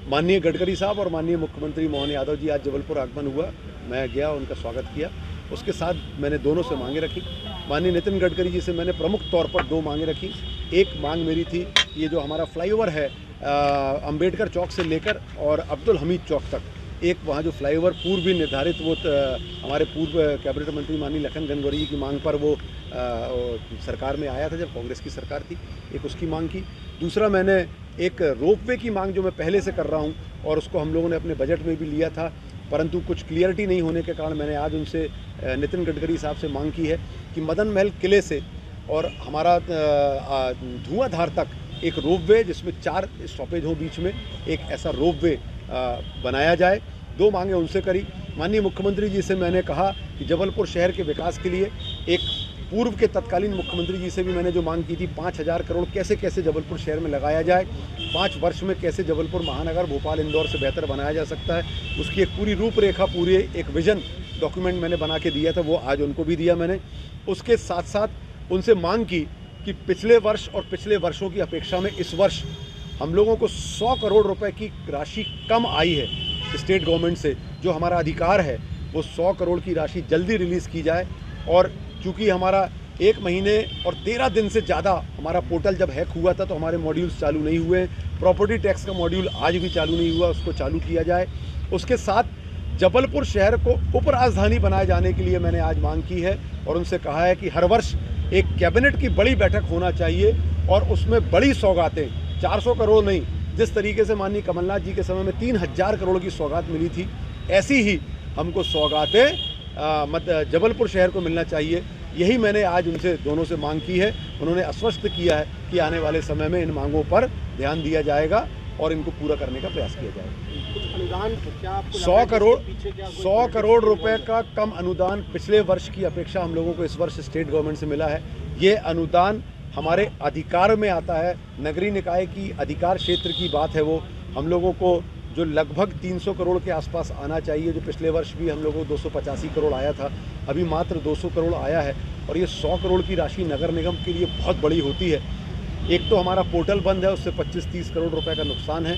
माननीय गडकरी साहब और माननीय मुख्यमंत्री मोहन यादव जी आज जबलपुर आगमन हुआ, मैं गया, उनका स्वागत किया। उसके साथ मैंने दोनों से मांगे रखी। माननीय नितिन गडकरी जी से मैंने प्रमुख तौर पर 2 मांगे रखी। एक मांग मेरी थी, ये जो हमारा फ्लाईओवर है अंबेडकर चौक से लेकर और अब्दुल हमीद चौक तक, एक वहाँ जो फ्लाईओवर पूर्व भी निर्धारित, वो हमारे पूर्व कैबिनेट मंत्री माननीय लखन घनघोरी जी की मांग पर वो सरकार में आया था जब कांग्रेस की सरकार थी, एक उसकी मांग की। दूसरा मैंने एक रोपवे की मांग जो मैं पहले से कर रहा हूँ और उसको हम लोगों ने अपने बजट में भी लिया था, परंतु कुछ क्लियरिटी नहीं होने के कारण मैंने आज उनसे नितिन गडकरी साहब से मांग की है कि मदन महल किले से और हमारा धुआंधार तक एक रोपवे जिसमें 4 स्टॉपेज हो बीच में, एक ऐसा रोपवे बनाया जाए। 2 मांगे उनसे करी। माननीय मुख्यमंत्री जी से मैंने कहा कि जबलपुर शहर के विकास के लिए एक पूर्व के तत्कालीन मुख्यमंत्री जी से भी मैंने जो मांग की थी, 5000 करोड़ कैसे कैसे जबलपुर शहर में लगाया जाए, 5 वर्ष में कैसे जबलपुर महानगर भोपाल इंदौर से बेहतर बनाया जा सकता है, उसकी एक पूरी रूपरेखा, पूरे एक विजन डॉक्यूमेंट मैंने बना के दिया था, वो आज उनको भी दिया मैंने। उसके साथ साथ उनसे मांग की कि पिछले वर्ष और पिछले वर्षों की अपेक्षा में इस वर्ष हम लोगों को 100 करोड़ रुपए की राशि कम आई है स्टेट गवर्नमेंट से। जो हमारा अधिकार है वो 100 करोड़ की राशि जल्दी रिलीज़ की जाए। और चूँकि हमारा 1 महीने और 13 दिन से ज़्यादा हमारा पोर्टल जब हैक हुआ था तो हमारे मॉड्यूल्स चालू नहीं हुए। प्रॉपर्टी टैक्स का मॉड्यूल आज भी चालू नहीं हुआ, उसको चालू किया जाए। उसके साथ जबलपुर शहर को उपराजधानी बनाए जाने के लिए मैंने आज मांग की है और उनसे कहा है कि हर वर्ष एक कैबिनेट की बड़ी बैठक होना चाहिए और उसमें बड़ी सौगातें, 400 करोड़ नहीं, जिस तरीके से माननीय कमलनाथ जी के समय में 3000 करोड़ की सौगात मिली थी, ऐसी ही हमको सौगातें जबलपुर शहर को मिलना चाहिए। यही मैंने आज उनसे दोनों से मांग की है। उन्होंने आश्वस्त किया है कि आने वाले समय में इन मांगों पर ध्यान दिया जाएगा और इनको पूरा करने का प्रयास किया जाएगा। अनुदान क्या 100 करोड़ रुपए का कम अनुदान पिछले वर्ष की अपेक्षा हम लोगों को इस वर्ष स्टेट गवर्नमेंट से मिला है। ये अनुदान हमारे अधिकार में आता है। नगरीय निकाय की अधिकार क्षेत्र की बात है, वो हम लोगों को जो लगभग 300 करोड़ के आसपास आना चाहिए, जो पिछले वर्ष भी हम लोगों को 285 करोड़ आया था, अभी मात्र 200 करोड़ आया है। और ये 100 करोड़ की राशि नगर निगम के लिए बहुत बड़ी होती है। एक तो हमारा पोर्टल बंद है, उससे 25-30 करोड़ रुपए का नुकसान है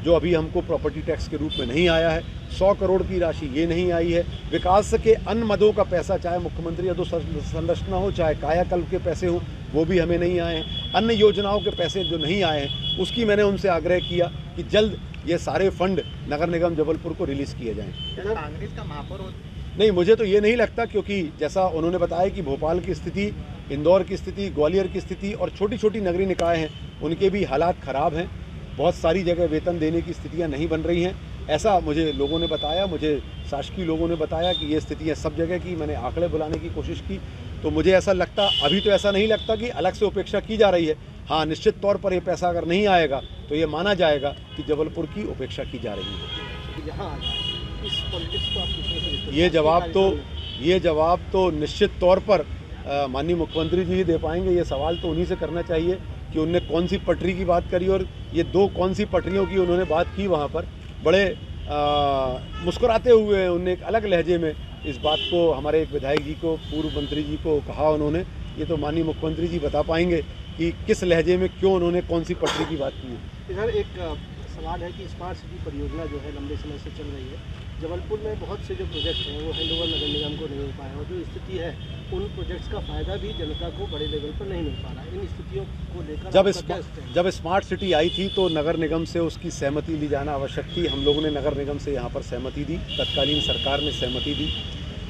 जो अभी हमको प्रॉपर्टी टैक्स के रूप में नहीं आया है। 100 करोड़ की राशि ये नहीं आई है। विकास के अन्य मदों का पैसा, चाहे मुख्यमंत्री अधोसंरचना हो, चाहे कायाकल्प के पैसे हो, वो भी हमें नहीं आए हैं। अन्य योजनाओं के पैसे जो नहीं आए हैं उसकी मैंने उनसे आग्रह किया कि जल्द ये सारे फंड नगर निगम जबलपुर को रिलीज़ किए जाएँ। कांग्रेस का महापौर नहीं, मुझे तो ये नहीं लगता, क्योंकि जैसा उन्होंने बताया कि भोपाल की स्थिति, इंदौर की स्थिति, ग्वालियर की स्थिति और छोटी छोटी नगरीय निकाय हैं, उनके भी हालात ख़राब हैं। बहुत सारी जगह वेतन देने की स्थितियां नहीं बन रही हैं, ऐसा मुझे लोगों ने बताया, मुझे शासकीय लोगों ने बताया कि ये स्थितियां सब जगह की। मैंने आंकड़े बुलाने की कोशिश की तो मुझे ऐसा लगता, अभी तो ऐसा नहीं लगता कि अलग से उपेक्षा की जा रही है। हाँ, निश्चित तौर पर ये पैसा अगर नहीं आएगा तो ये माना जाएगा कि जबलपुर की उपेक्षा की जा रही है। ये जवाब तो निश्चित तौर पर माननीय मुख्यमंत्री जी ही दे पाएंगे। ये सवाल तो उन्हीं से करना चाहिए कि उनने कौन सी पटरी की बात करी और ये 2 कौन सी पटरियों की उन्होंने बात की। वहाँ पर बड़े मुस्कुराते हुए उनने एक अलग लहजे में इस बात को हमारे एक विधायक जी को, पूर्व मंत्री जी को कहा उन्होंने। ये तो माननीय मुख्यमंत्री जी बता पाएंगे कि किस लहजे में क्यों उन्होंने कौन सी पटरी की बात की है। इधर एक सवाल है कि स्मार्ट सिटी परियोजना जो है लंबे समय से चल रही है, जबलपुर में बहुत से जो प्रोजेक्ट हैं वो हैंडओवर नगर निगम को नहीं हो पाया और जो स्थिति है उन प्रोजेक्ट्स का फ़ायदा भी जनता को बड़े लेवल पर नहीं मिल पा रहा है। इन स्थितियों को लेकर जब स्मार्ट सिटी आई थी तो नगर निगम से उसकी सहमति ली जाना आवश्यक थी। हम लोगों ने नगर निगम से यहाँ पर सहमति दी, तत्कालीन सरकार ने सहमति दी।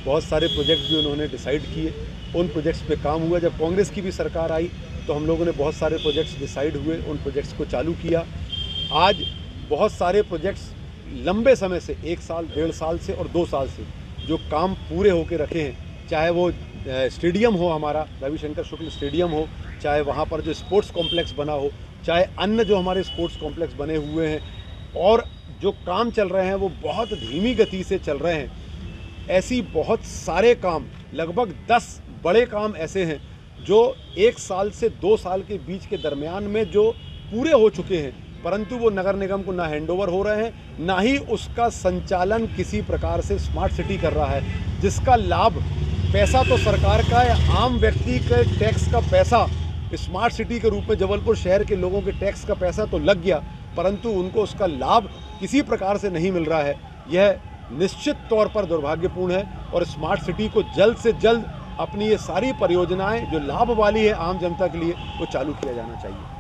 बहुत सारे प्रोजेक्ट भी उन्होंने डिसाइड किए, उन प्रोजेक्ट्स पे काम हुआ। जब कांग्रेस की भी सरकार आई तो हम लोगों ने बहुत सारे प्रोजेक्ट्स डिसाइड हुए, उन प्रोजेक्ट्स को चालू किया। आज बहुत सारे प्रोजेक्ट्स लंबे समय से 1 साल, 1.5 साल से और 2 साल से जो काम पूरे होके रखे हैं, चाहे वो स्टेडियम हो, हमारा रविशंकर शुक्ल स्टेडियम हो, चाहे वहाँ पर जो स्पोर्ट्स कॉम्प्लेक्स बना हो, चाहे अन्य जो हमारे स्पोर्ट्स कॉम्प्लेक्स बने हुए हैं, और जो काम चल रहे हैं वो बहुत धीमी गति से चल रहे हैं। ऐसी बहुत सारे काम, लगभग 10 बड़े काम ऐसे हैं जो 1 साल से 2 साल के बीच के दरमियान में जो पूरे हो चुके हैं, परंतु वो नगर निगम को ना हैंडओवर हो रहे हैं, ना ही उसका संचालन किसी प्रकार से स्मार्ट सिटी कर रहा है, जिसका लाभ, पैसा तो सरकार का है, आम व्यक्ति के टैक्स का पैसा स्मार्ट सिटी के रूप में जबलपुर शहर के लोगों के टैक्स का पैसा तो लग गया, परंतु उनको उसका लाभ किसी प्रकार से नहीं मिल रहा है, यह निश्चित तौर पर दुर्भाग्यपूर्ण है और स्मार्ट सिटी को जल्द से जल्द अपनी ये सारी परियोजनाएं जो लाभ वाली है आम जनता के लिए, वो चालू किया जाना चाहिए।